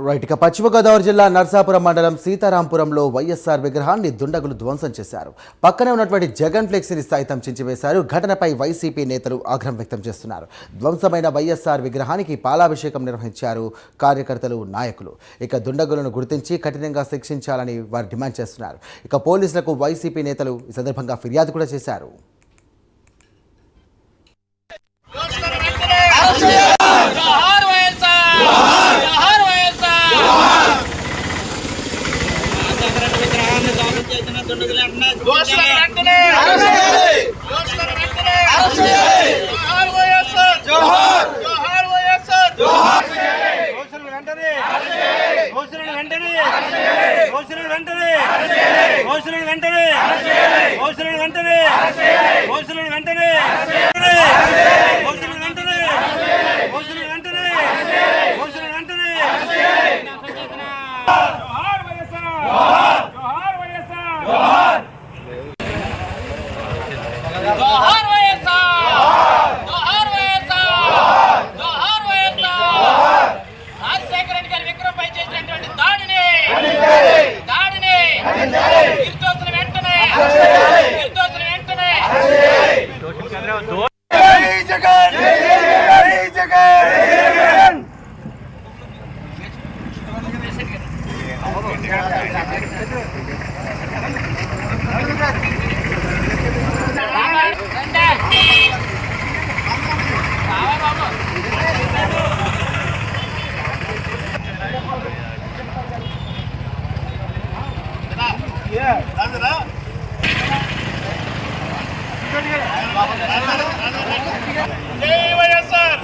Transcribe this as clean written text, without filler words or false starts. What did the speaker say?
Right. ఇక పశ్చిమ గోదావరి జిల్లా నర్సాపురం మండలం సీతారాంపురంలో వైఎస్ఆర్ విగ్రహాన్ని దుండగులు ధ్వంసం చేశారు. పక్కనే ఉన్నటువంటి జగన్ ఫ్లెక్సీని సైతం చించివేశారు. ఘటనపై వైసీపీ నేతలు ఆగ్రహం వ్యక్తం చేస్తున్నారు. ధ్వంసమైన వైఎస్ఆర్ విగ్రహానికి పాలాభిషేకం నిర్వహించారు కార్యకర్తలు, నాయకులు. ఇక దుండగులను గుర్తించి కఠినంగా శిక్షించాలని వారు డిమాండ్ చేస్తున్నారు. ఇక పోలీసులకు వైసీపీ నేతలు ఈ సందర్భంగా ఫిర్యాదు కూడా చేశారు. జై వైఎస్ఆర్.